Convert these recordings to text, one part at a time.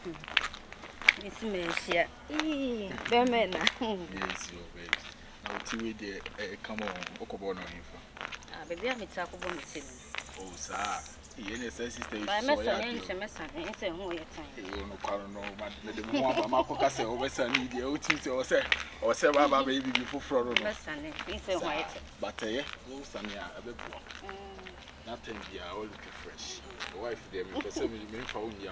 This Messia. Bemena. Yes, you bet. Now, two day, come on, Okobono. Baby, I'm a taco bomb. Oh, sir. Yes, sister. My messenger, it's a whole time. You know, but my coca say, over Sunny, the OT or say, baby before fraud. It's a white. But oh, Sunny, a bit more. Nothing, yeah, all look fresh. The wife, there, because some of you found you.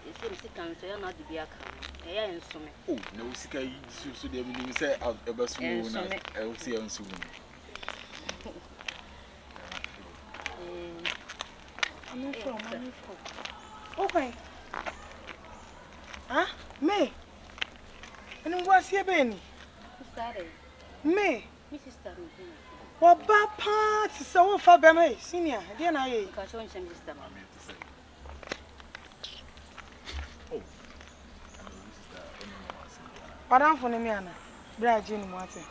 It seems to cancel not to be a car. Oh, no, sick, so they will say, I'll ever soon. I will see you soon. Okay. Huh? Me? And what's your Benny? Me? Mrs. Stanley. What bad parts is so far by me, senior? Then I Because once I'm Mr. What I'm for me, Anna. Bride Jim Water.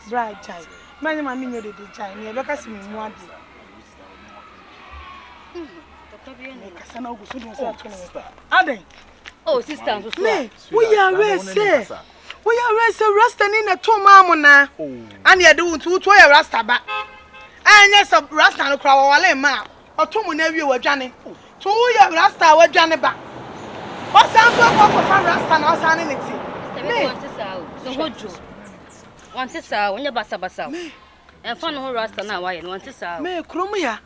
Bride child. My mammy knew the child. Never cast me one. Oh, sister, me, we are rest. We are rest resting in a tomamona. And you're doing 2 rasta back. And yes, a rasta no crowd, ma, or two whenever you were Johnny. 2 year rasta were Johnny back. What sounds like a rasta now, sanity? Want to say, when you're bassa, and fun who rasta now, I want to say, me, Cromia.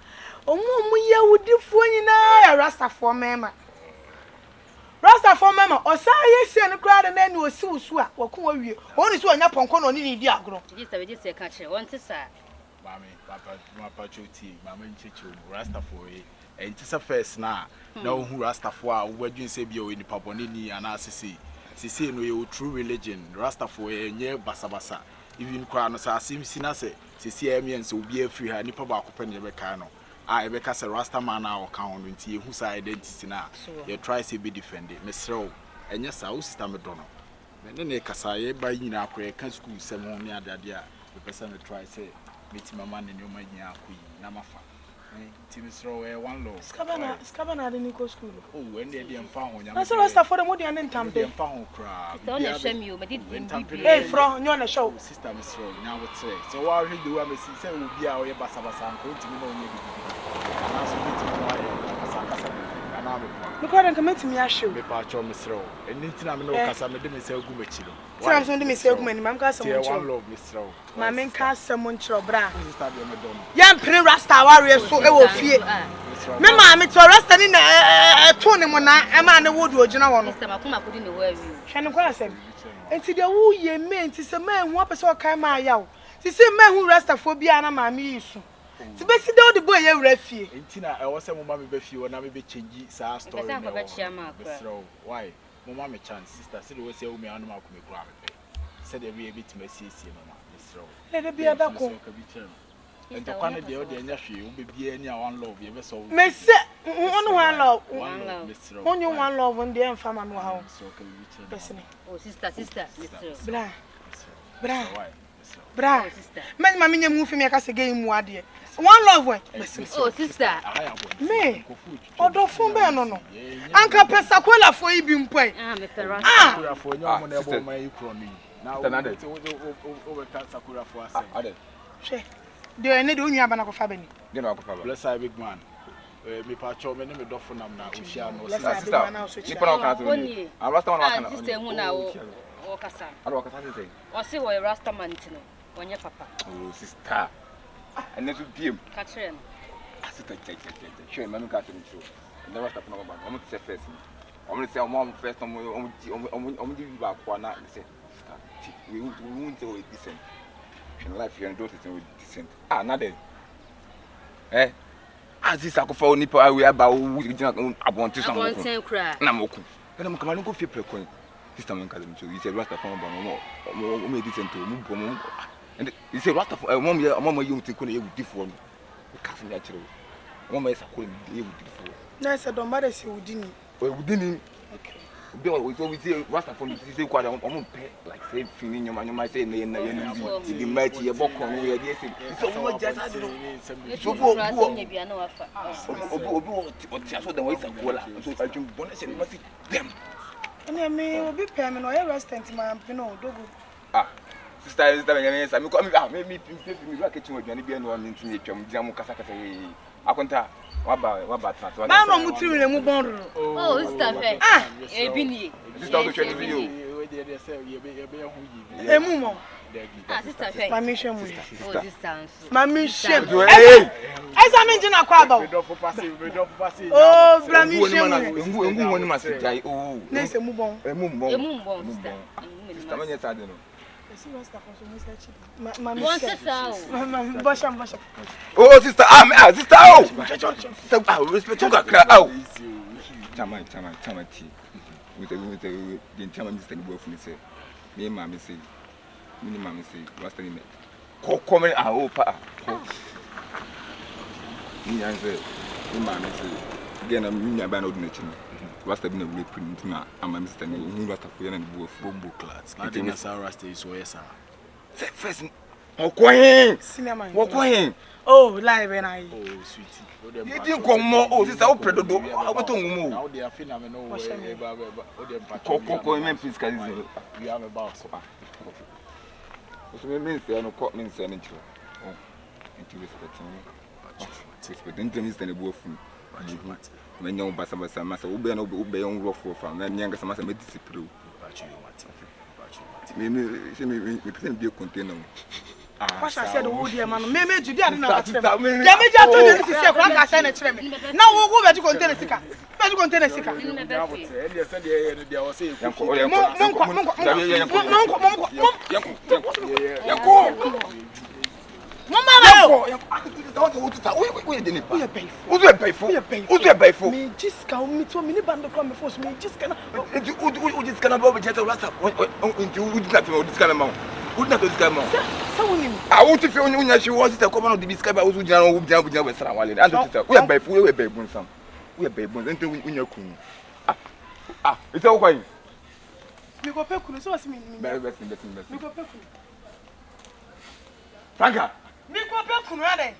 Oh, would you find a rasta for mamma? Rasta for mamma, or say, yes, and a crowd and then you will soon swap or call you. Only so enough on corner in Diagro. This is a catcher, want to say. Mammy, Papa, my patriotic, Mamma Chichu, Rasta for it. And it's a first now. No, who Rasta for, where you say you in the Paponini and Assisi. See, no true religion, Rasta for a near Basabasa. Even Crown, so I seem sinase, see, me and so be a free, Nipa Bacopeni Becano. I because a Rasta man our count into whose identity now. You try to be defended, Miss Rowe, and yes, I will stand Madonna. Then they Cassaye by you now, can school some near that year. The person that tries to meet my man in your money, Queen, Namafa. Miss Rowe, one law. Scabana didn't go school. Oh, when they didn't found you. That's a Rasta for the money and Tampa. Found crab. Don't shame you, but didn't hey, from you on the show. Sister Miss Rowe, now what's say? So, while you do, I may say, will be our Basabasa and go to me. Look what I'm coming to me, I show. Me patch Miss Rowe. And anything I'm no Casa, me say, go with you. So I'm going to miss you, man. I'm going one love, Miss Rowe. My main cast someone trouble. Young Prince Rasta warrior, so I will fear. Me mammy to arrest in a tournament, a man the wood original one. Mr. put in the way. Shannon Quassem. And to the woo ye mean, tis a man who was all kind my yow. Tis a man who rest for Biana, mammy. To be seen the boy, a refuge. I was a mammy before, and I may be changing sa story. Why? Mamma chance, sister said, was your me animal could be grabbed. Said every bit messy, Miss Rowe. Let it be a duck. And the corner the other nephew will be any one love, you ever saw. May say, one love, only one love on the infam and wow. Oh, sister, bra, men, mammy, move me as a game, what dear. One love way. Oh, sister, me, or do for me, no. Uncle Pesacola for you being pay. Ah, for your money, my crony. Now, another overcast Sakura for us. Do I need only a banana of Fabini? You know, bless I big man. Me patcho, me name do for nam now. We shall know. Let's sister. Nippon Catholic. I'm Rasta man. Sister Muna or Cassa. I don't say. Or see why Rasta man when your papa. Oh, sister. And never be him. Catherine. I said, sure, Mamma Catherine. And the rest of no one. I'm going to say first. I'm going to say, Mom, first, I'm going to give back one night. We won't do it decent. In life, your daughter is decent. Ah, not then. Eh? As this, I go for nipple, I will about I want to say, cry. And I'm okay. And I'm coming to go feel prequel. Sister Cousin, you said, Rasta from more decent to move. And he said, Rasta for a moment, you think when you different. Cousin, actually. One may say, you would differ. Nice, I don't matter, see, we didn't. Well, we didn't. Bill we always say Rasta from say quite on like say feeling your man you might say the match your book on we are say so much just I don't know so go so the way some cola so I think bonus and must them and me obi pay me no e restaurant man no dogo sister I me come me back kitchen we be no am ntimi twam diam kasa kasa akonta waba transfer na no mutiri mu bon Oh, sister fe. Ebi ni. sister to twani video we dey say ye be hu yi emu mo Sister fe. mami shemu Oh, sister nso. mami shemu hey esa me njina kwa aba me don for pass oh mami shemu engu woni masijai oh na ese mu bon Emu mbon sister. sister manya sade no mami One sister. mami bosha oh sister sister oh sister respect you kakra oh chama ti with the chama Mr. Bofu say me mama say me mama say rasta ni ko come oh pa ni answer me mama say again me nyaba na oduna chino rasta bi na we print na ama Mr. ni rasta for na Bofu bombo class na dey say rasta is so yes first okoyin cinema okoyin oh live na yi oh sweetie you think come oh sister o predodo agoto ngumu now they are fina me no o dey ko men please can you we have a boss so me say no ko me say no chiro oh and you respect me respect ntem Mr. ni Bofu me nyam basa masa ube na ube yon rofo fa me nyanga masa me discipline me pesen bi container what I said wo dia man me judi ade na atrem ya me ja to dey sisi ekwa ka say na kire me na wo go be ji container sika me jiska o mi to mi ni bando kwa me force me jiska na o jiska na bo jeta rasta nti o jiska te o jiska na ma o na to jiska ma sa woni mi a wo ti fi onya hwe wo sister come na o di jiska ba o su jina o jina be sra wale and to we bai fu we bai bun sam we bai bun nti onya kunu ite o kwa yi mi ko pe kunu so wasi mi best mi ko pe kunu Franka mi ko pe kunu ade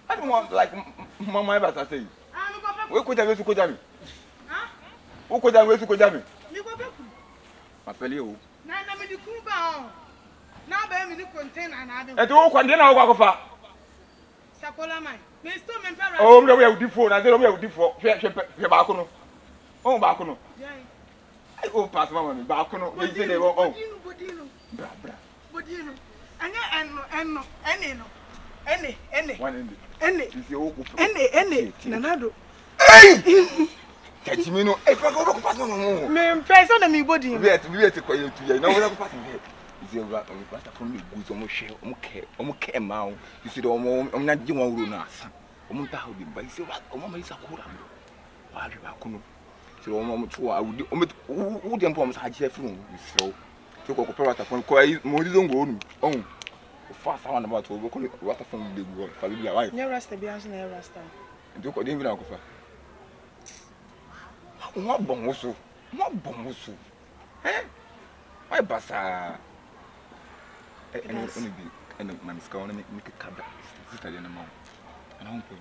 I don't want like mama ever say. We ko jame su ko jame. O ko jame su ko jame. Mi ko be ku. Ma fele o. Na me di ku ba o. Na ba mi ni container na ade. E to o kwande na o kwa fa. Sakola mai. Me sto me mpara. Oh, me we udi fo na ze me udi fo. Hwe ba ko no. O ba ko no. Ai o pass mama me ba ko no. Me se de o. Bodino. Bra. Bodino. Anya enno. Ene. One ene. Isi o ku. Ene. Nanado. Kachimino, e fa ko pass mama mo. Me mpesa na mi body. We ate ko yetu ye. Na we ko pass me. Isi o ba o pastor from me goods o mo hwe, o mo ke ma o. Isi do o na ji wan wuro na asa. O mo ta ho bi ba isi o mama isa kura mo. Wa bi ba kuno. Isi o mo to a wudi o dem po mo sa je furu isi o. Ti ko pastor from ko mo di zongo onu. On. Fast one about to go rasta from the go fa bi ya why. Nya rasta bi anso na rasta. Nti ko dem bi na ko fa. Mo bon wo so. Why basa? Ene bi ene mamiska wona me kabra. Sister dey na ma. Ana hon ko.